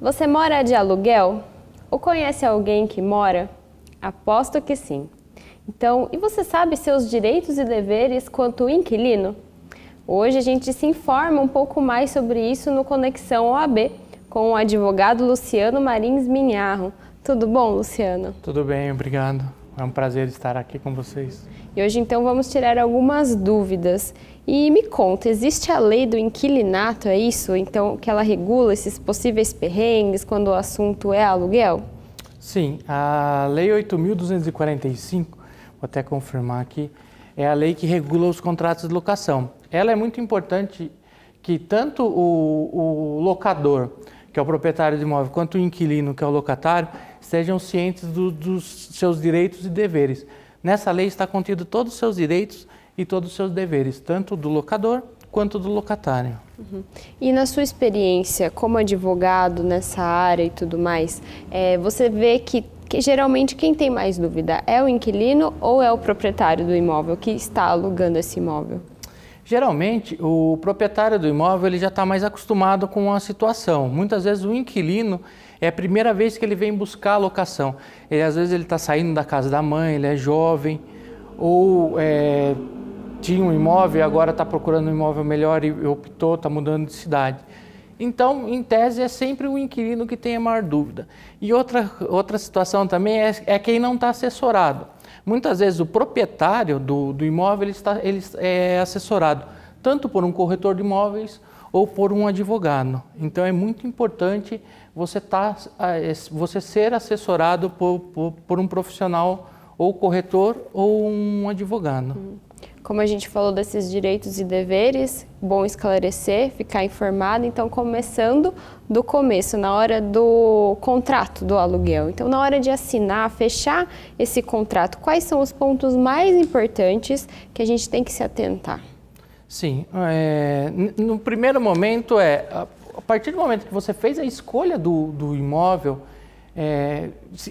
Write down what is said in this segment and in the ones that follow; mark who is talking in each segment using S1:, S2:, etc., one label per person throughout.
S1: Você mora de aluguel? Ou conhece alguém que mora? Aposto que sim. Então, e você sabe seus direitos e deveres quanto inquilino? Hoje a gente se informa um pouco mais sobre isso no Conexão OAB, com o advogado Luciano Marins Minharro. Tudo bom, Luciano?
S2: Tudo bem, obrigado. É um prazer estar aqui com vocês.
S1: E hoje então vamos tirar algumas dúvidas. E me conta, existe a lei do inquilinato, é isso? Então, que ela regula esses possíveis perrengues quando o assunto é aluguel?
S2: Sim, a Lei 8.245, vou até confirmar aqui, é a lei que regula os contratos de locação. Ela é muito importante que tanto o locador, que é o proprietário do imóvel, quanto o inquilino, que é o locatário, sejam cientes dos seus direitos e deveres. Nessa lei está contido todos os seus direitos e todos os seus deveres, tanto do locador quanto do locatário.
S1: E na sua experiência como advogado nessa área e tudo mais, você vê que geralmente quem tem mais dúvida é o inquilino ou é o proprietário do imóvel que está alugando esse imóvel?
S2: Geralmente, o proprietário do imóvel ele já está mais acostumado com a situação. Muitas vezes o inquilino é a primeira vez que ele vem buscar a locação. Às vezes ele está saindo da casa da mãe, ele é jovem, ou tinha um imóvel e agora está procurando um imóvel melhor e optou, está mudando de cidade. Então, em tese, é sempre o inquilino que tem a maior dúvida. E outra situação também é quem não está assessorado. Muitas vezes o proprietário do imóvel ele é assessorado tanto por um corretor de imóveis ou por um advogado. Então é muito importante você ser assessorado por um profissional ou corretor ou um advogado.
S1: Como a gente falou desses direitos e deveres, bom esclarecer, ficar informado. Então, começando do começo, na hora do contrato do aluguel. Então, na hora de assinar, fechar esse contrato, quais são os pontos mais importantes que a gente tem que se atentar?
S2: Sim, no primeiro momento a partir do momento que você fez a escolha do imóvel,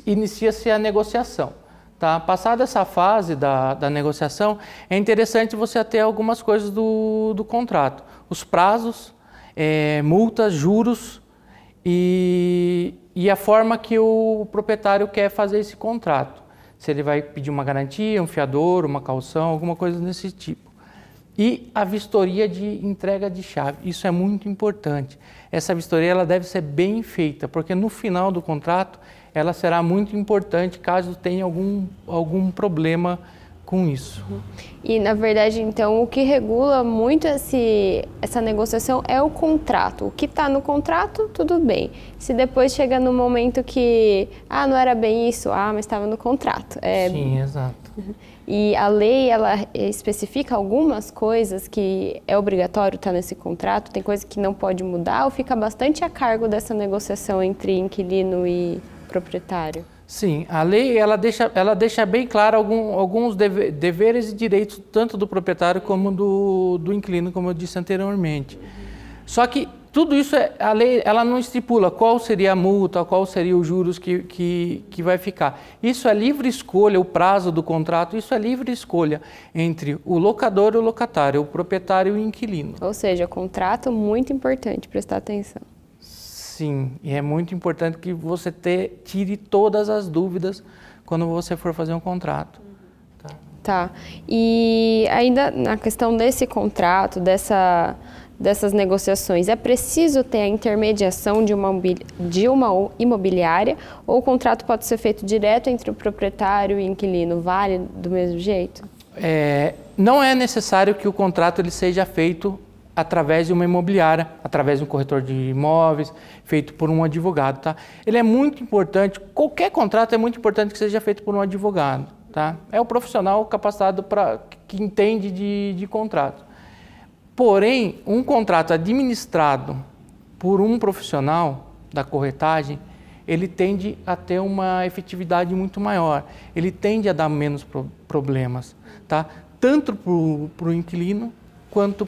S2: inicia-se a negociação. Tá? Passada essa fase da negociação, é interessante você ter algumas coisas do contrato. Os prazos, multas, juros e a forma que o proprietário quer fazer esse contrato. Se ele vai pedir uma garantia, um fiador, uma caução, alguma coisa desse tipo. E a vistoria de entrega de chave, isso é muito importante. Essa vistoria ela deve ser bem feita, porque no final do contrato ela será muito importante caso tenha algum problema com isso.
S1: E, na verdade, então, o que regula muito essa negociação é o contrato. O que está no contrato, tudo bem. Se depois chega no momento que, não era bem isso, mas estava no contrato.
S2: Sim, exato.
S1: E a lei, ela especifica algumas coisas que é obrigatório estar nesse contrato? Tem coisa que não pode mudar ou fica bastante a cargo dessa negociação entre inquilino e proprietário?
S2: Sim, a lei ela deixa bem claro alguns deveres e direitos tanto do proprietário como do inquilino, como eu disse anteriormente. Só que tudo isso, a lei ela não estipula qual seria a multa, qual seria os juros que vai ficar. Isso é livre escolha, o prazo do contrato, isso é livre escolha entre o locador e o locatário, o proprietário e o inquilino.
S1: Ou seja, contrato muito importante, prestar atenção.
S2: Sim, e é muito importante que você tire todas as dúvidas quando você for fazer um contrato.
S1: Tá. E ainda na questão desse contrato, dessas negociações, é preciso ter a intermediação de uma imobiliária ou o contrato pode ser feito direto entre o proprietário e o inquilino? Vale do mesmo jeito?
S2: Não é necessário que o contrato ele seja feito através de uma imobiliária, através de um corretor de imóveis, feito por um advogado, tá? Ele é muito importante, qualquer contrato é muito importante que seja feito por um advogado, tá? É o profissional capacitado que entende de contrato. Porém, um contrato administrado por um profissional da corretagem, ele tende a ter uma efetividade muito maior, ele tende a dar menos problemas, tá? Tanto para o inquilino quanto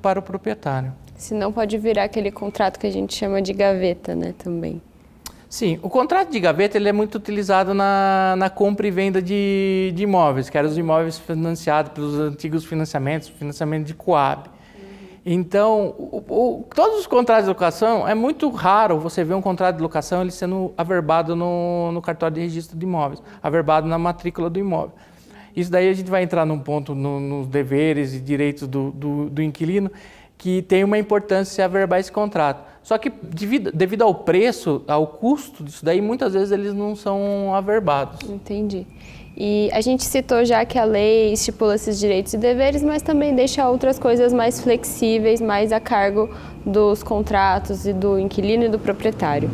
S2: para o proprietário.
S1: Senão pode virar aquele contrato que a gente chama de gaveta, né, também.
S2: Sim, o contrato de gaveta ele é muito utilizado na compra e venda de imóveis, que eram os imóveis financiados pelos antigos financiamentos, financiamento de Coab. Então, todos os contratos de locação, é muito raro você ver um contrato de locação ele sendo averbado no cartório de registro de imóveis, averbado na matrícula do imóvel. Isso daí a gente vai entrar num ponto nos deveres e direitos do inquilino, que tem uma importância se averbar esse contrato. Só que devido ao preço, ao custo disso daí, muitas vezes eles não são averbados.
S1: Entendi. E a gente citou já que a lei estipula esses direitos e deveres, mas também deixa outras coisas mais flexíveis, mais a cargo dos contratos e do inquilino e do proprietário.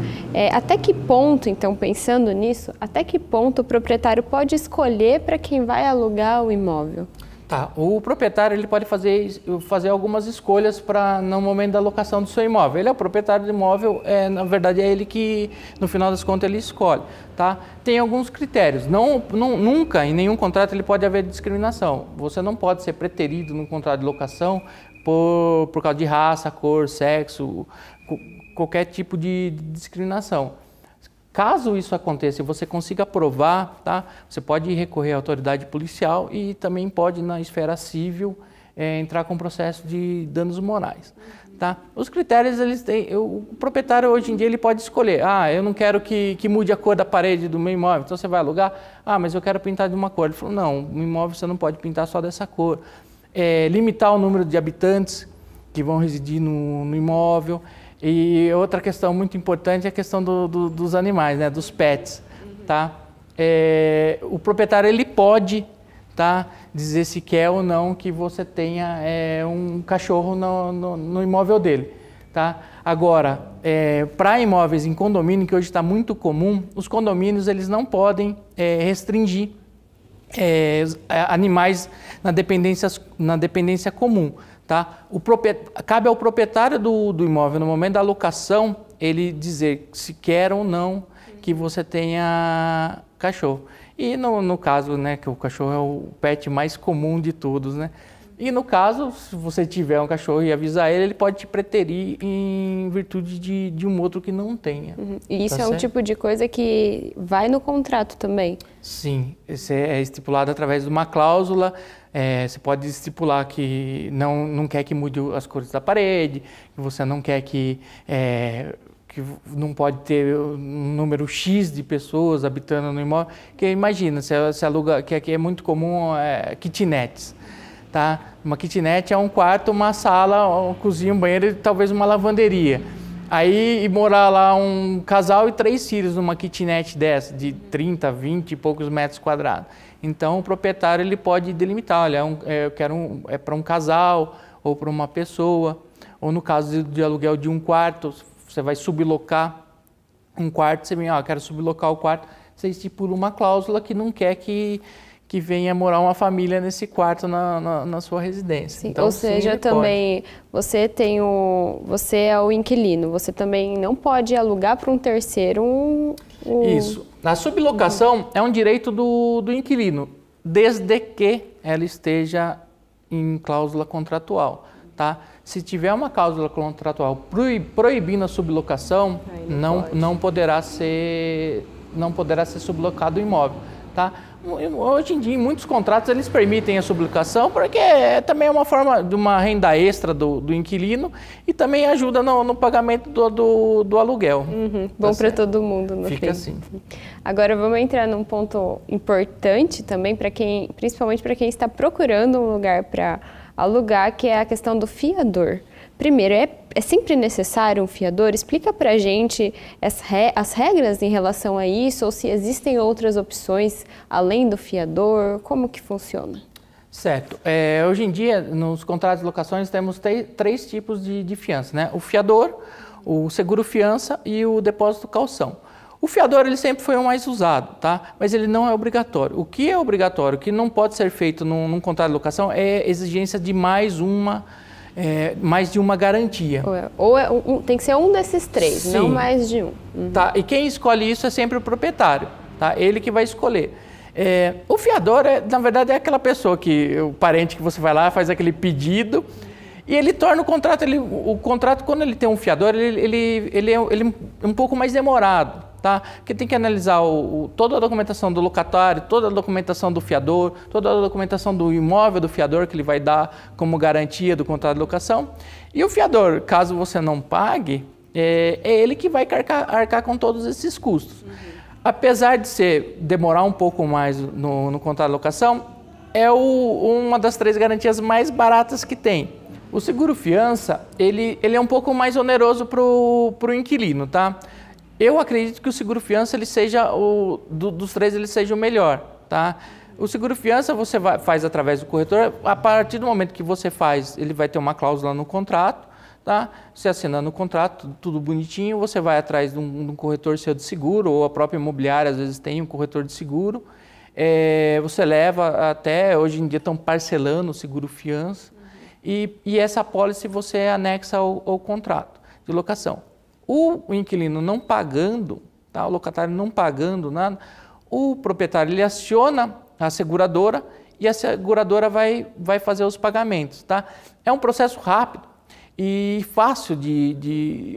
S1: Até que ponto, então, pensando nisso, até que ponto o proprietário pode escolher para quem vai alugar o imóvel?
S2: Tá, o proprietário ele pode fazer algumas escolhas no momento da locação do seu imóvel. Ele é o proprietário do imóvel, na verdade é ele que, no final das contas, ele escolhe. Tá? Tem alguns critérios. Nunca, em nenhum contrato, ele pode haver discriminação. Você não pode ser preterido num contrato de locação por causa de raça, cor, sexo, qualquer tipo de discriminação. Caso isso aconteça e você consiga provar, tá? Você pode recorrer à autoridade policial e também pode, na esfera civil, entrar com processo de danos morais. Tá? Os critérios, eles têm, o proprietário hoje em dia ele pode escolher, eu não quero que mude a cor da parede do meu imóvel, então você vai alugar, mas eu quero pintar de uma cor. Ele falou, não, o imóvel você não pode pintar só dessa cor. Limitar o número de habitantes que vão residir no imóvel. E outra questão muito importante é a questão dos animais, né, dos pets. Tá? O proprietário ele pode, tá, dizer se quer ou não que você tenha um cachorro no imóvel dele. Tá? Agora, para imóveis em condomínio, que hoje está muito comum, os condomínios eles não podem restringir animais na dependência comum. Tá? Cabe ao proprietário do imóvel, no momento da locação, ele dizer se quer ou não que você tenha cachorro. E no caso, né, que o cachorro é o pet mais comum de todos, né? E no caso, se você tiver um cachorro e avisar ele, ele pode te preterir em virtude de um outro que não tenha.
S1: E isso é um tipo de coisa que vai no contrato também? Sim,
S2: isso é estipulado através de uma cláusula. Você pode estipular que não quer que mude as cores da parede, que você não quer que não pode ter um número X de pessoas habitando no imóvel. Porque imagina, você aluga, que aqui é muito comum, kitnets. Tá? Uma kitnet é um quarto, uma sala, uma cozinha, um banheiro e talvez uma lavanderia. Aí morar lá um casal e 3 filhos numa kitnet dessa, de 30, 20 e poucos metros quadrados. Então o proprietário ele pode delimitar, olha, eu quero para um casal ou para uma pessoa, ou no caso de aluguel de um quarto, você vai sublocar um quarto, você vem, eu quero sublocar o quarto, você estipula uma cláusula que não quer que venha morar uma família nesse quarto na sua residência.
S1: Sim, então, ou seja, também você é o inquilino, você também não pode alugar para um terceiro
S2: Isso. A sublocação é um direito do inquilino, desde que ela esteja em cláusula contratual. Tá? Se tiver uma cláusula contratual proibindo a sublocação, não poderá ser sublocado o imóvel. Tá? Hoje em dia, em muitos contratos, eles permitem a sublocação porque também é uma forma de uma renda extra do inquilino e também ajuda no pagamento do aluguel.
S1: Bom para todo mundo, no
S2: Fica
S1: fim.
S2: Assim.
S1: Agora, vamos entrar num ponto importante também, principalmente para quem está procurando um lugar para alugar, que é a questão do fiador. Primeiro, é sempre necessário um fiador? Explica para a gente as regras em relação a isso, ou se existem outras opções além do fiador, como que funciona?
S2: Certo. Hoje em dia, nos contratos de locações, temos 3 tipos de fiança, né? O fiador, o seguro-fiança e o depósito calção. O fiador ele sempre foi o mais usado, tá? Mas ele não é obrigatório. O que é obrigatório, o que não pode ser feito num contrato de locação é exigência de mais de uma garantia.
S1: Tem que ser um desses 3, Sim. Não mais de um.
S2: Tá? E quem escolhe isso é sempre o proprietário, tá? Ele que vai escolher. O fiador, na verdade, é aquela pessoa o parente que você vai lá, faz aquele pedido e ele torna o contrato, o contrato quando ele tem um fiador, ele é um pouco mais demorado. tá? Porque tem que analisar toda a documentação do locatário, toda a documentação do fiador, toda a documentação do imóvel do fiador que ele vai dar como garantia do contrato de locação. E o fiador, caso você não pague, é ele que vai arcar com todos esses custos. Apesar de demorar um pouco mais no contrato de locação, é uma das 3 garantias mais baratas que tem. O seguro fiança, ele é um pouco mais oneroso para o inquilino, tá? Eu acredito que o seguro fiança, ele seja dos 3, ele seja o melhor, tá? O seguro fiança você faz através do corretor. A partir do momento que você faz, ele vai ter uma cláusula no contrato, tá? Você assinando o contrato, tudo bonitinho, você vai atrás de um corretor seu de seguro, ou a própria imobiliária às vezes tem um corretor de seguro. Você leva até, hoje em dia estão parcelando o seguro fiança, e essa apólice você anexa ao contrato de locação. O inquilino não pagando, tá? O locatário não pagando nada, o proprietário ele aciona a seguradora e a seguradora vai fazer os pagamentos, tá? É um processo rápido e fácil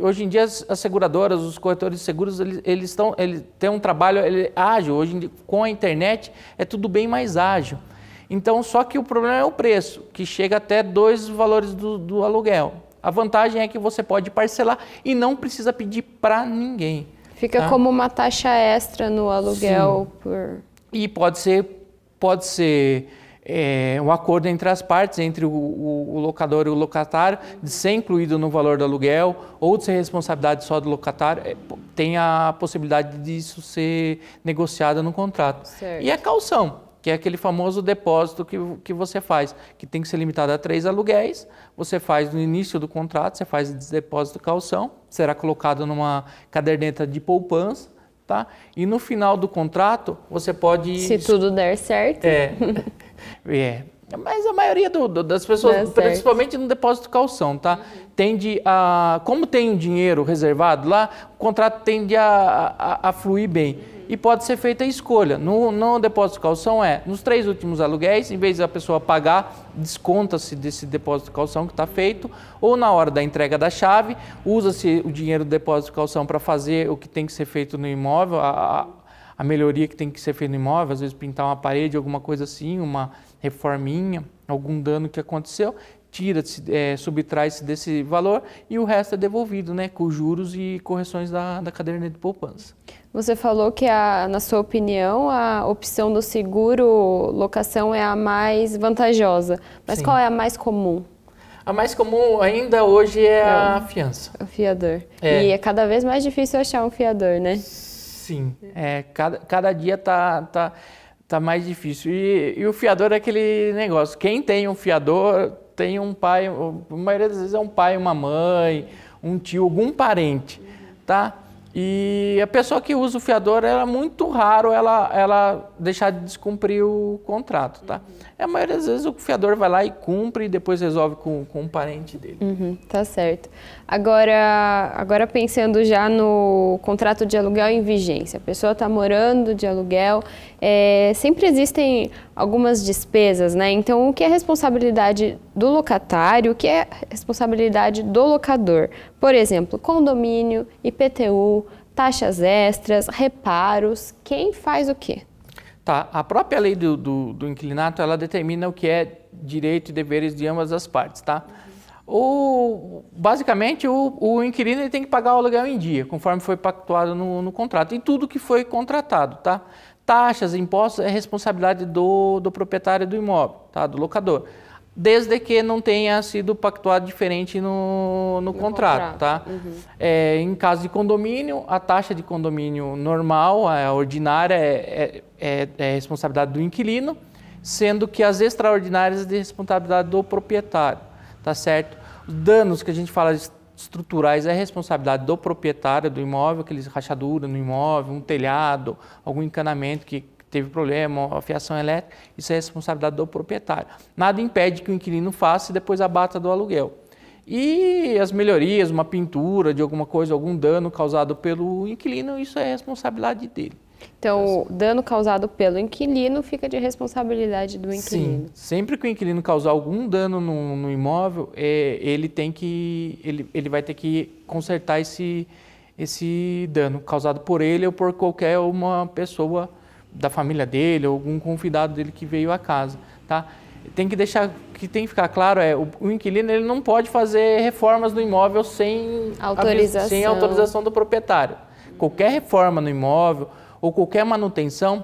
S2: hoje em dia as seguradoras, os corretores de seguros, eles têm um trabalho ágil. Hoje em dia, com a internet é tudo bem mais ágil. Então, só que o problema é o preço, que chega até 2 valores do aluguel. A vantagem é que você pode parcelar e não precisa pedir para ninguém.
S1: Fica como uma taxa extra no aluguel.
S2: E pode ser um acordo entre as partes, entre o locador e o locatário, de ser incluído no valor do aluguel ou de ser responsabilidade só do locatário. Tem a possibilidade disso ser negociado no contrato.
S1: Certo.
S2: E a caução, que é aquele famoso depósito que você faz, que tem que ser limitado a 3 aluguéis. Você faz no início do contrato, você faz esse depósito de caução, será colocado numa caderneta de poupança, tá? E no final do contrato, você pode...
S1: Se tudo der certo.
S2: Mas a maioria das pessoas, principalmente no depósito de caução, tá? Tende como tem um dinheiro reservado lá, o contrato tende a fluir bem. E pode ser feita a escolha. No depósito de caução nos 3 últimos aluguéis, em vez da pessoa pagar, desconta-se desse depósito de caução que está feito, ou na hora da entrega da chave, usa-se o dinheiro do depósito de caução para fazer o que tem que ser feito no imóvel, a melhoria que tem que ser feita no imóvel, às vezes pintar uma parede, alguma coisa assim, uma reforminha, algum dano que aconteceu, subtrai-se desse valor e o resto é devolvido, né, com juros e correções da caderneta de poupança.
S1: Você falou que, na sua opinião, a opção do seguro locação é a mais vantajosa. Mas
S2: Sim.
S1: Qual é a mais comum?
S2: A mais comum ainda hoje é a fiança.
S1: O fiador. E é cada vez mais difícil achar um fiador, né?
S2: Sim. Cada dia tá mais difícil. E o fiador é aquele negócio. Quem tem um fiador tem um pai, a maioria das vezes é um pai, uma mãe, um tio, algum parente, tá? E a pessoa que usa o fiador, é muito raro ela deixar de descumprir o contrato, tá? A maioria das vezes o fiador vai lá e cumpre e depois resolve com um parente dele.
S1: Tá certo. Agora pensando já no contrato de aluguel em vigência, a pessoa está morando de aluguel, sempre existem algumas despesas, né? Então, o que é responsabilidade do locatário, o que é responsabilidade do locador? Por exemplo, condomínio, IPTU, taxas extras, reparos, quem faz o quê?
S2: Tá, a própria lei do inquilinato, ela determina o que é direito e deveres de ambas as partes, tá? Basicamente, o inquilino ele tem que pagar o aluguel em dia, conforme foi pactuado no contrato, e tudo que foi contratado, tá? Taxas, impostos é responsabilidade do proprietário do imóvel, tá? Do locador, desde que não tenha sido pactuado diferente no contrato, tá? Em caso de condomínio, a taxa de condomínio normal, a ordinária, é responsabilidade do inquilino, sendo que as extraordinárias é de responsabilidade do proprietário, tá certo? Os danos que a gente fala estruturais é responsabilidade do proprietário do imóvel, aqueles rachadura no imóvel, um telhado, algum encanamento que teve problema, uma fiação elétrica, isso é responsabilidade do proprietário. Nada impede que o inquilino faça e depois abata do aluguel. E as melhorias, uma pintura de alguma coisa, algum dano causado pelo inquilino, isso é responsabilidade dele.
S1: Então, o dano causado pelo inquilino fica de responsabilidade do inquilino.
S2: Sim, sempre que o inquilino causar algum dano no imóvel, ele vai ter que consertar esse esse dano causado por ele ou por qualquer uma pessoa da família dele ou algum convidado dele que veio à casa, tá? Tem que ficar claro, o inquilino ele não pode fazer reformas no imóvel sem autorização do proprietário. Qualquer reforma no imóvel ou qualquer manutenção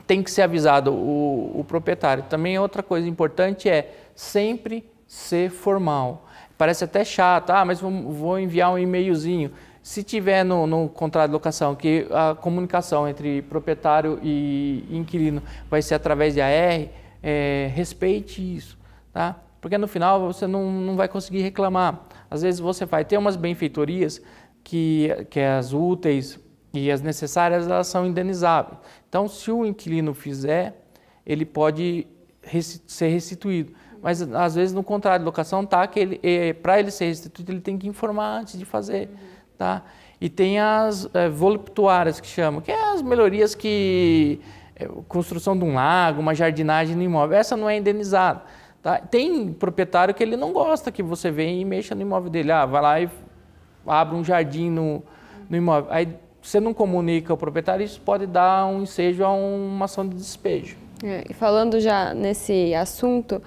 S2: tem que ser avisado o proprietário. Também outra coisa importante é sempre ser formal. Parece até chato, mas vou enviar um e-mailzinho. Se tiver no contrato de locação que a comunicação entre proprietário e inquilino vai ser através de AR, respeite isso, tá? Porque no final você não vai conseguir reclamar. Às vezes você vai ter umas benfeitorias que as úteis e as necessárias elas são indenizáveis. Então, se o inquilino fizer, ele pode ser restituído. Mas às vezes no contrato de locação tá que para ele ser restituído ele tem que informar antes de fazer, tá? E tem as voluptuárias que chamam, que é as melhorias construção de um lago, uma jardinagem no imóvel, essa não é indenizada. Tá? Tem proprietário que ele não gosta que você venha e mexa no imóvel dele, vai lá e abre um jardim no imóvel. Aí você não comunica ao proprietário, isso pode dar um ensejo a uma ação de despejo.
S1: E falando já nesse assunto,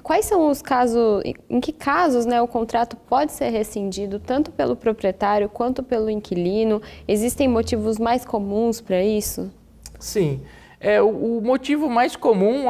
S1: quais são os casos, em que casos o contrato pode ser rescindido tanto pelo proprietário quanto pelo inquilino? Existem motivos mais comuns para isso?
S2: Sim. O motivo mais comum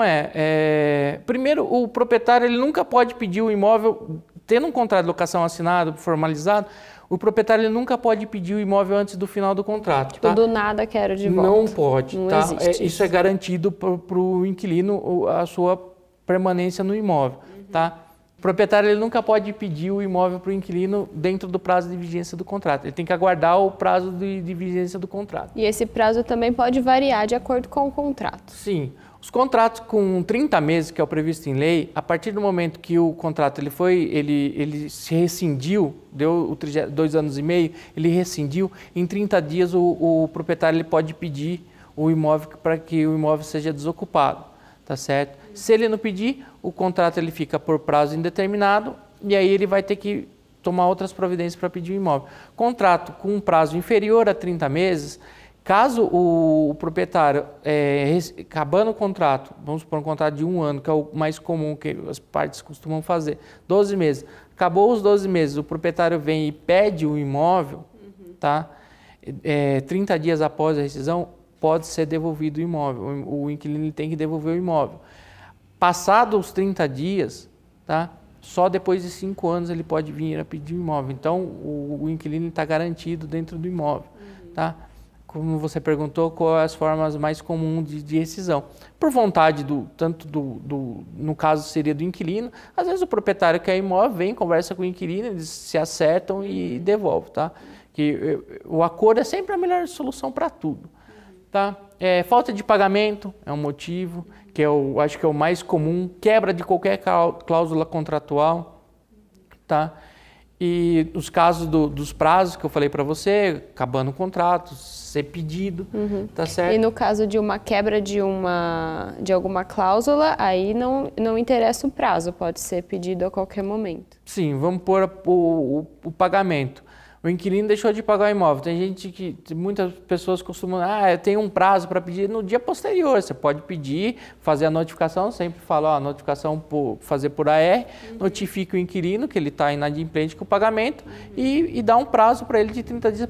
S2: primeiro, o proprietário ele nunca pode pedir o imóvel, tendo um contrato de locação assinado, formalizado, o proprietário ele nunca pode pedir o imóvel antes do final do contrato. Tá?
S1: Do nada quero de volta.
S2: Não pode.
S1: Não
S2: tá?
S1: existe
S2: isso é garantido para o inquilino a sua permanência no imóvel. Tá? O proprietário ele nunca pode pedir o imóvel para o inquilino dentro do prazo de vigência do contrato. Ele tem que aguardar o prazo de vigência do contrato.
S1: E esse prazo também pode variar de acordo com o contrato.
S2: Sim. Os contratos com 30 meses, que é o previsto em lei, a partir do momento que o contrato ele se rescindiu, deu 2 anos e meio, ele rescindiu, em 30 dias o proprietário ele pode pedir o imóvel para que o imóvel seja desocupado, tá certo? Se ele não pedir, o contrato ele fica por prazo indeterminado e aí ele vai ter que tomar outras providências para pedir o imóvel. Contrato com um prazo inferior a 30 meses, caso o proprietário, acabando o contrato, vamos supor um contrato de 1 ano, que é o mais comum que as partes costumam fazer, 12 meses, acabou os 12 meses, o proprietário vem e pede o imóvel, tá? 30 dias após a rescisão, pode ser devolvido o imóvel, o inquilino tem que devolver o imóvel. Passados os 30 dias, tá? Só depois de 5 anos ele pode vir a pedir o imóvel, então o inquilino está garantido dentro do imóvel, tá? Como você perguntou, quais as formas mais comuns de rescisão. Por vontade, no caso seria do inquilino, às vezes o proprietário quer imóvel, vem, conversa com o inquilino, eles se acertam e devolvem, tá? Que o acordo é sempre a melhor solução para tudo, tá? Falta de pagamento é um motivo, que eu acho que é o mais comum, quebra de qualquer cláusula contratual, tá? E os casos dos prazos que eu falei para você, acabando o contrato, ser pedido, tá certo?
S1: E no caso de uma quebra de alguma cláusula, aí não interessa o prazo, pode ser pedido a qualquer momento.
S2: Sim, vamos pôr o pagamento. O inquilino deixou de pagar o imóvel. Muitas pessoas costumam, tem um prazo para pedir no dia posterior. Você pode pedir, fazer a notificação, sempre fala, a notificação fazer por AR, notifica o inquilino que ele está inadimplente com o pagamento e dá um prazo para ele de 30 dias,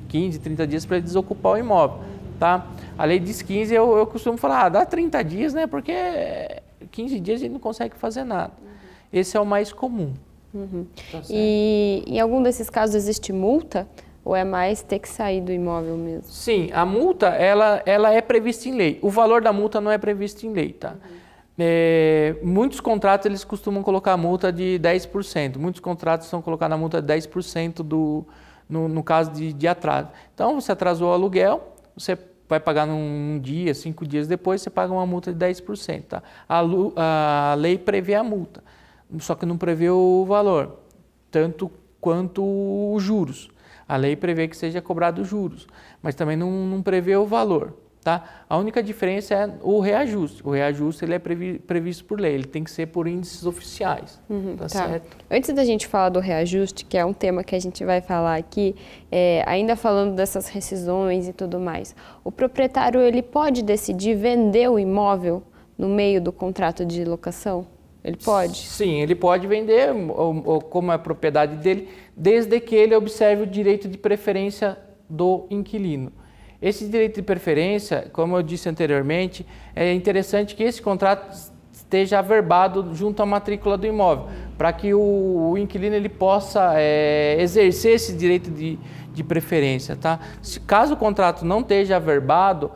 S2: 15, 30 dias para ele desocupar o imóvel. Tá? A lei diz 15, eu costumo falar, dá 30 dias, né? Porque 15 dias a gente não consegue fazer nada. Esse é o mais comum. Tá,
S1: e em algum desses casos existe multa ou é mais ter que sair do imóvel mesmo?
S2: Sim, a multa ela é prevista em lei. O valor da multa não é previsto em lei, tá? Muitos contratos eles costumam colocar a multa de 10%. Muitos contratos estão colocando a multa de 10% no caso de atraso. Então você atrasou o aluguel, você vai pagar num dia, 5 dias depois, você paga uma multa de 10%. Tá? A lei prevê a multa. Só que não prevê o valor, tanto quanto os juros. A lei prevê que seja cobrado juros, mas também não prevê o valor, Tá? A única diferença é o reajuste. O reajuste ele é previsto por lei, ele tem que ser por índices oficiais. Tá certo?
S1: Antes da gente falar do reajuste, que é um tema que a gente vai falar aqui, ainda falando dessas rescisões e tudo mais, o proprietário ele pode decidir vender o imóvel no meio do contrato de locação? Ele pode?
S2: Sim, ele pode vender, ou como é propriedade dele, desde que ele observe o direito de preferência do inquilino. Esse direito de preferência, como eu disse anteriormente, é interessante que esse contrato esteja averbado junto à matrícula do imóvel, para que o inquilino ele possa exercer esse direito de preferência. Tá? Caso o contrato não esteja averbado,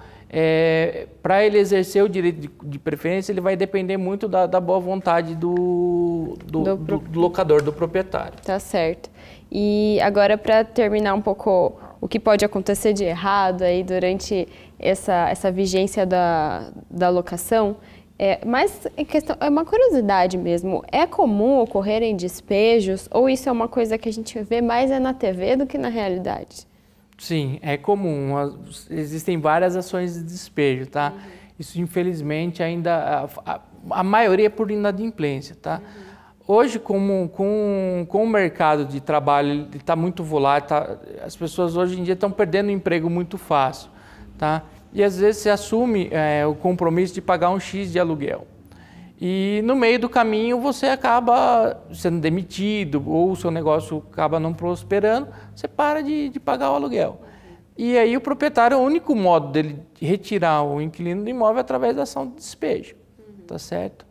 S2: para ele exercer o direito de preferência, ele vai depender muito da boa vontade do locador, do proprietário.
S1: Tá certo. E agora, para terminar um pouco o que pode acontecer de errado aí durante essa vigência da locação, mas é uma curiosidade mesmo, é comum ocorrerem despejos ou isso é uma coisa que a gente vê mais na TV do que na realidade?
S2: Sim, é comum. Existem várias ações de despejo, tá? Isso, infelizmente, ainda a maioria é por inadimplência, tá? Hoje, com o mercado de trabalho está muito volátil, as pessoas hoje em dia estão perdendo o emprego muito fácil, tá? E às vezes se assume o compromisso de pagar um X de aluguel. E no meio do caminho você acaba sendo demitido ou o seu negócio acaba não prosperando, você para de pagar o aluguel. E aí o proprietário, o único modo dele retirar o inquilino do imóvel é através da ação de despejo, tá certo?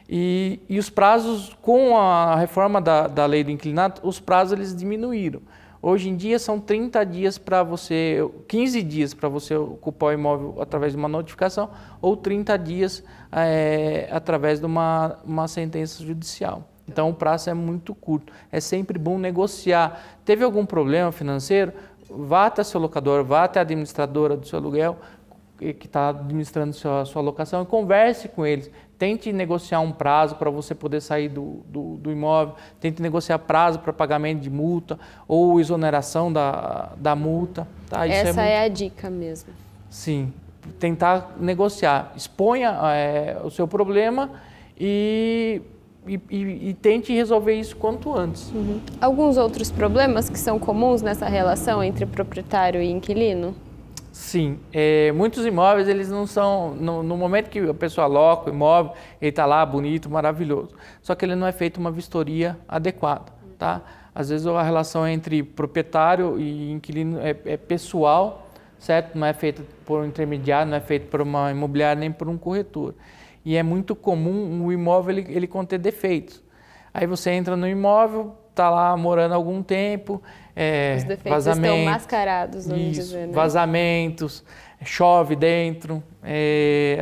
S2: E os prazos, com a reforma da lei do inquilinato, os prazos eles diminuíram. Hoje em dia são 30 dias para você, 15 dias para você ocupar o imóvel através de uma notificação ou 30 dias através de uma sentença judicial. Então o prazo é muito curto, é sempre bom negociar. Teve algum problema financeiro? Vá até seu locador, vá até a administradora do seu aluguel, que está administrando a sua locação, e converse com eles. Tente negociar um prazo para você poder sair do imóvel, tente negociar prazo para pagamento de multa ou exoneração da multa. Tá? Isso
S1: Essa é a dica mesmo.
S2: Sim, tentar negociar. Exponha o seu problema e tente resolver isso quanto antes.
S1: Alguns outros problemas que são comuns nessa relação entre proprietário e inquilino?
S2: Sim, muitos imóveis eles não são, no momento que a pessoa aloca o imóvel, ele está lá bonito, maravilhoso, só que ele não é feito uma vistoria adequada, tá? Às vezes a relação entre proprietário e inquilino é pessoal, certo? Não é feita por um intermediário, não é feita por uma imobiliária nem por um corretor. E é muito comum o imóvel ele conter defeitos. Aí você entra no imóvel, está lá morando há algum tempo,
S1: os defeitos estão mascarados, vamos dizer, né?
S2: Vazamentos, chove dentro,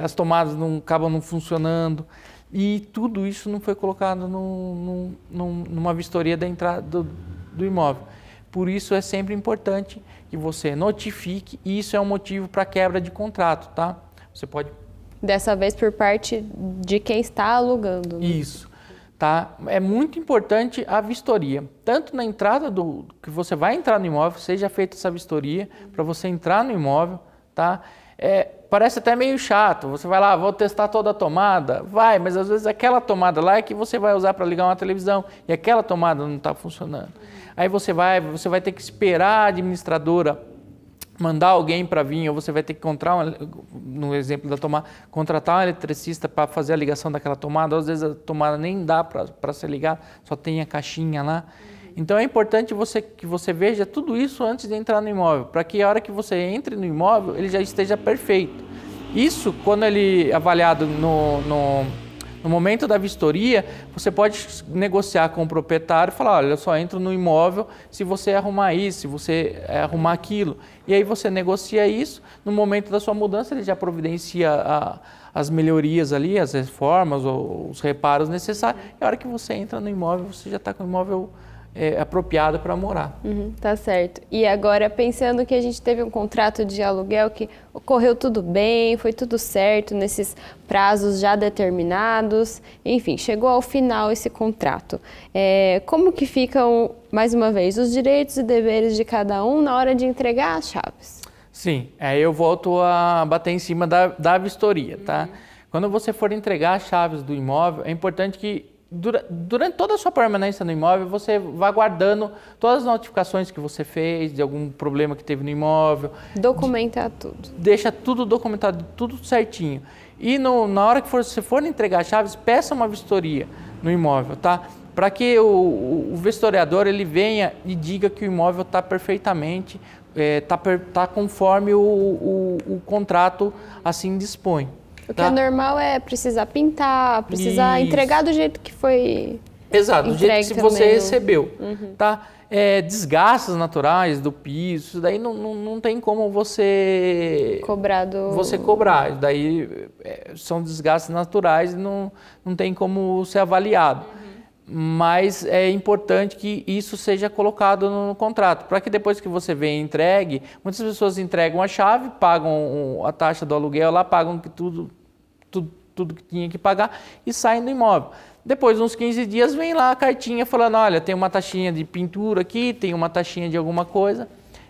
S2: as tomadas acabam não funcionando e tudo isso não foi colocado numa vistoria da entrada do imóvel. Por isso é sempre importante que você notifique e isso é um motivo para quebra de contrato, tá? Você pode...
S1: Dessa vez por parte de quem está alugando. Né?
S2: Isso. Tá? É muito importante a vistoria, tanto na entrada que você vai entrar no imóvel, seja feita essa vistoria para você entrar no imóvel, tá? Parece até meio chato, você vai lá, vou testar toda a tomada, vai, mas às vezes aquela tomada lá é que você vai usar para ligar uma televisão e aquela tomada não está funcionando. Aí você vai ter que esperar a administradora mandar alguém para vir, ou você vai ter que no exemplo da tomada, contratar um eletricista para fazer a ligação daquela tomada, às vezes a tomada nem dá para ser ligada, só tem a caixinha lá. Então é importante que você veja tudo isso antes de entrar no imóvel, para que a hora que você entre no imóvel, ele já esteja perfeito. Isso, quando ele é avaliado no momento da vistoria, você pode negociar com o proprietário e falar, olha, eu só entro no imóvel se você arrumar isso, se você arrumar aquilo. E aí você negocia isso, no momento da sua mudança ele já providencia as melhorias ali, as reformas ou os reparos necessários. E a hora que você entra no imóvel, você já está com o imóvel apropriado para morar.
S1: Tá certo. E agora, pensando que a gente teve um contrato de aluguel que ocorreu tudo bem, foi tudo certo nesses prazos já determinados, enfim, chegou ao final esse contrato. Como que ficam, mais uma vez, os direitos e deveres de cada um na hora de entregar as chaves?
S2: Sim, aí eu volto a bater em cima da vistoria, tá? Quando você for entregar as chaves do imóvel, é importante que durante toda a sua permanência no imóvel, você vá guardando todas as notificações que você fez, de algum problema que teve no imóvel.
S1: Documentar tudo.
S2: Deixa tudo documentado, tudo certinho. E na hora que você for entregar as chaves, peça uma vistoria no imóvel, tá? Para que o vistoriador ele venha e diga que o imóvel está perfeitamente, tá conforme o contrato assim dispõe.
S1: O que é normal é precisar pintar, precisar entregar do jeito que foi.
S2: Exato, do jeito que você recebeu,
S1: Uhum.
S2: tá? Desgastes naturais do piso, isso daí não tem como você cobrar. Daí são desgastes naturais e não tem como ser avaliado. Mas é importante que isso seja colocado no contrato, para que depois que você vem e entregue, muitas pessoas entregam a chave, pagam a taxa do aluguel lá, pagam tudo que tinha que pagar e saem do imóvel. Depois de uns 15 dias vem lá a cartinha falando, olha, tem uma taxinha de pintura aqui, tem uma taxinha de alguma coisa,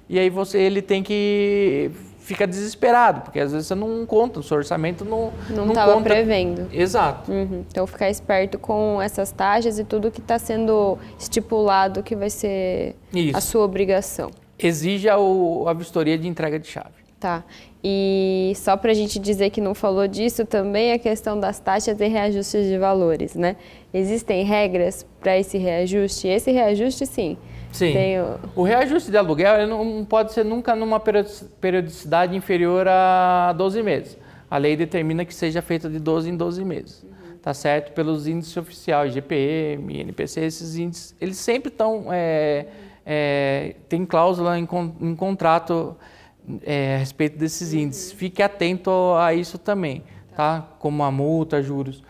S2: e aí ele tem que fica desesperado, porque às vezes você não conta, o seu orçamento não
S1: estava
S2: conta.
S1: Prevendo.
S2: Exato.
S1: Então ficar esperto com essas taxas e tudo que está sendo estipulado que vai ser a sua obrigação.
S2: Exija a vistoria de entrega de chave.
S1: Tá. E só para a gente dizer que não falou disso, também a questão das taxas e reajustes de valores, né? Existem regras para esse reajuste? Esse reajuste, sim.
S2: Sim. O reajuste de aluguel ele não pode ser nunca numa periodicidade inferior a 12 meses. A lei determina que seja feita de 12 em 12 meses. Tá certo? Pelos índices oficiais, IGPM, INPC, esses índices, eles sempre estão... tem cláusula em contrato a respeito desses índices. Fique atento a isso também, tá? Como a multa, juros.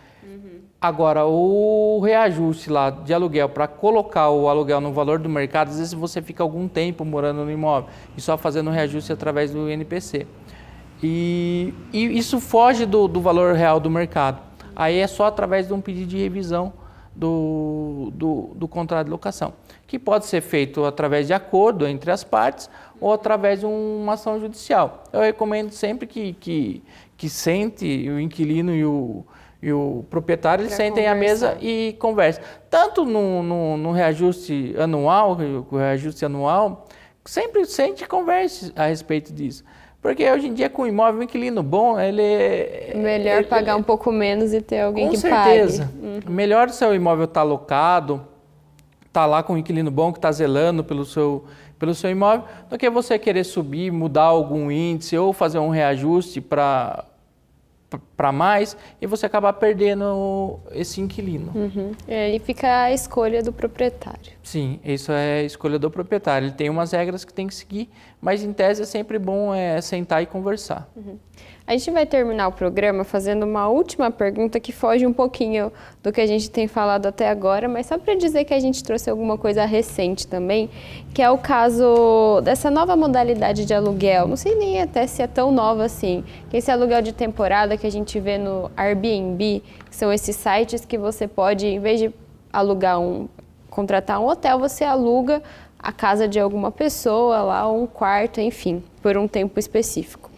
S2: Agora, o reajuste lá de aluguel, para colocar o aluguel no valor do mercado, às vezes você fica algum tempo morando no imóvel e só fazendo o reajuste através do INPC. E isso foge do valor real do mercado. Aí é só através de um pedido de revisão do contrato de locação, que pode ser feito através de acordo entre as partes ou através de uma ação judicial. Eu recomendo sempre que sente o inquilino e o proprietário eles sentem à mesa e conversem. Tanto no reajuste anual, sempre sente e converse a respeito disso. Porque hoje em dia, com imóvel, um inquilino bom, ele é...
S1: Melhor pagar um pouco menos e ter alguém que pague.
S2: Com certeza. Melhor o seu imóvel estar alocado, estar lá com um inquilino bom que está zelando pelo seu imóvel, do que você querer subir, mudar algum índice ou fazer um reajuste para mais e você acabar perdendo esse inquilino.
S1: E fica a escolha do proprietário.
S2: Sim, isso é a escolha do proprietário. Ele tem umas regras que tem que seguir, mas em tese é sempre bom sentar e conversar.
S1: A gente vai terminar o programa fazendo uma última pergunta que foge um pouquinho do que a gente tem falado até agora, mas só para dizer que a gente trouxe alguma coisa recente também, que é o caso dessa nova modalidade de aluguel. Não sei nem até se é tão nova assim, que esse aluguel de temporada que a gente vê no Airbnb, que são esses sites que você pode, em vez de contratar um hotel, você aluga a casa de alguma pessoa lá, um quarto, enfim, por um tempo específico.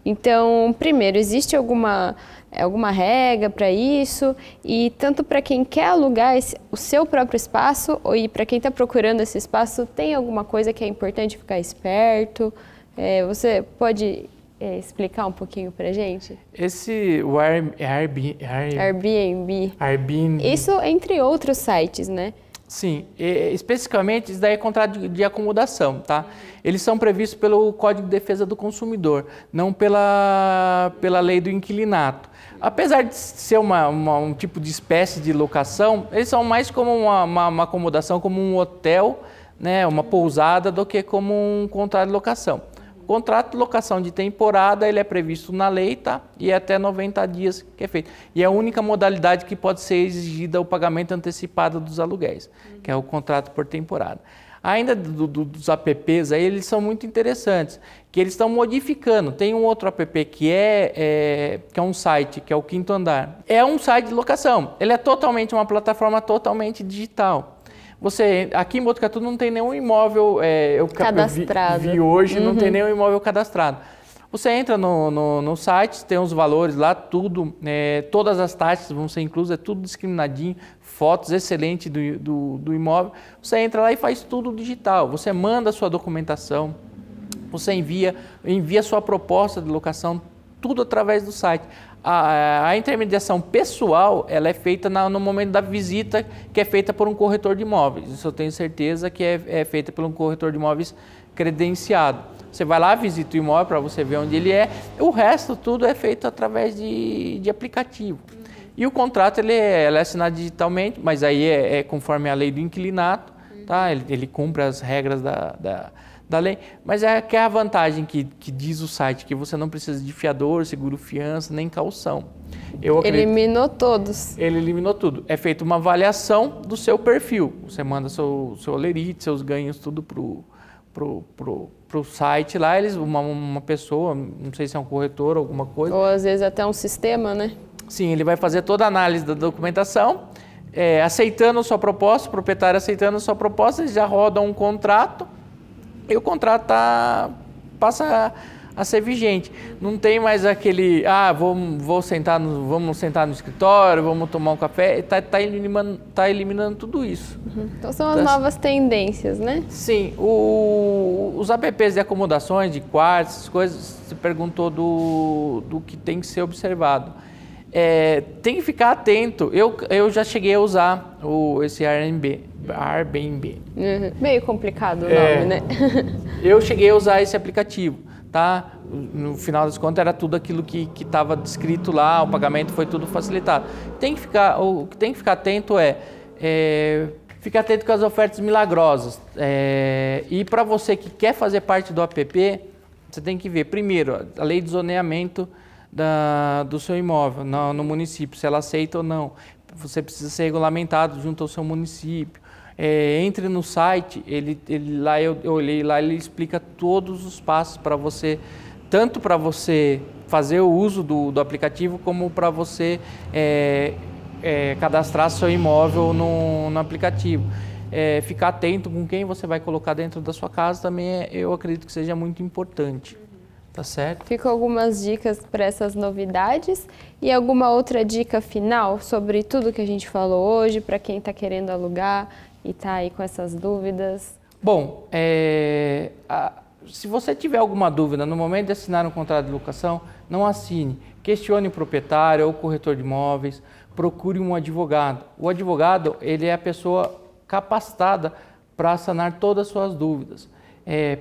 S1: Então, primeiro, existe alguma regra para isso? E tanto para quem quer alugar o seu próprio espaço e para quem está procurando esse espaço, tem alguma coisa que é importante ficar esperto? Você pode explicar um pouquinho para a gente?
S2: O
S1: Airbnb. Isso entre outros sites, né?
S2: Sim, especificamente isso daí é contrato de acomodação, tá? Eles são previstos pelo Código de Defesa do Consumidor, não pela lei do inquilinato. Apesar de ser um tipo de espécie de locação, eles são mais como uma acomodação, como um hotel, né, uma pousada, do que como um contrato de locação. O contrato de locação de temporada ele é previsto na lei, tá? E é até 90 dias que é feito. E é a única modalidade que pode ser exigida o pagamento antecipado dos aluguéis, que é o contrato por temporada. Ainda dos apps, aí, eles são muito interessantes, que eles estão modificando. Tem um outro app que é um site, que é o Quinto Andar. É um site de locação. Ele é uma plataforma totalmente digital. Aqui em Botucatu não tem nenhum imóvel
S1: cadastrado.
S2: Eu vi hoje, não tem nenhum imóvel cadastrado. Você entra no site, tem os valores lá, tudo, todas as taxas vão ser inclusas, é tudo discriminadinho, fotos excelentes do imóvel. Você entra lá e faz tudo digital, você manda a sua documentação, você envia a sua proposta de locação, tudo através do site. A intermediação pessoal, ela é feita no momento da visita, que é feita por um corretor de imóveis. Isso eu tenho certeza que é feita por um corretor de imóveis credenciado. Você vai lá, visita o imóvel para você ver onde ele é. O resto tudo é feito através de aplicativo. E o contrato ele é assinado digitalmente, mas aí é conforme a lei do inquilinato, tá? Ele cumpre as regras da lei. Mas que é a vantagem que diz o site, que você não precisa de fiador, seguro fiança, nem caução.
S1: Eliminou todos.
S2: Ele eliminou tudo. É feita uma avaliação do seu perfil. Você manda seu olerite, seus ganhos, tudo pro site lá, uma pessoa, não sei se é um corretor ou alguma coisa.
S1: Ou às vezes até um sistema, né?
S2: Sim, ele vai fazer toda a análise da documentação, aceitando a sua proposta, o proprietário aceitando a sua proposta, eles já rodam um contrato e o contrato passa a ser vigente. Não tem mais aquele, vamos sentar no escritório, vamos tomar um café, tá eliminando tudo isso.
S1: Então são as novas tendências, né?
S2: Sim, os apps de acomodações, de quartos, essas coisas, você perguntou do que tem que ser observado. Tem que ficar atento, eu já cheguei a usar esse Airbnb.
S1: Meio complicado o nome, né?
S2: Eu cheguei a usar esse aplicativo. Tá? No final das contas era tudo aquilo que estava descrito lá, o pagamento foi tudo facilitado. O que tem que ficar atento ficar atento com as ofertas milagrosas. E para você que quer fazer parte do app, você tem que ver primeiro a lei de zoneamento do seu imóvel no município, se ela aceita ou não. Você precisa ser regulamentado junto ao seu município. Entre no site, eu olhei lá, ele explica todos os passos para você, tanto para você fazer o uso do aplicativo, como para você cadastrar seu imóvel no aplicativo. Ficar atento com quem você vai colocar dentro da sua casa também, eu acredito que seja muito importante. Tá certo?
S1: Ficam algumas dicas para essas novidades e alguma outra dica final sobre tudo que a gente falou hoje, para quem está querendo alugar e está aí com essas dúvidas?
S2: Bom, se você tiver alguma dúvida no momento de assinar um contrato de locação, não assine. Questione o proprietário ou o corretor de imóveis, procure um advogado. O advogado, ele é a pessoa capacitada para sanar todas as suas dúvidas.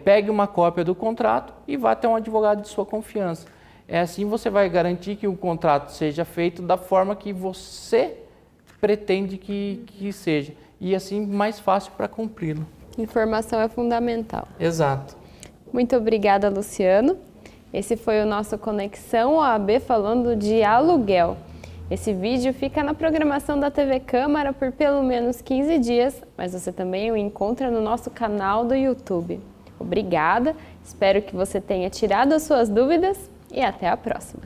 S2: Pegue uma cópia do contrato e vá até um advogado de sua confiança. Assim você vai garantir que o contrato seja feito da forma que você pretende que seja. E assim mais fácil para cumpri-lo.
S1: Informação é fundamental.
S2: Exato.
S1: Muito obrigada, Luciano. Esse foi o nosso Conexão OAB falando de aluguel. Esse vídeo fica na programação da TV Câmara por pelo menos 15 dias, mas você também o encontra no nosso canal do YouTube. Obrigada, espero que você tenha tirado as suas dúvidas e até a próxima.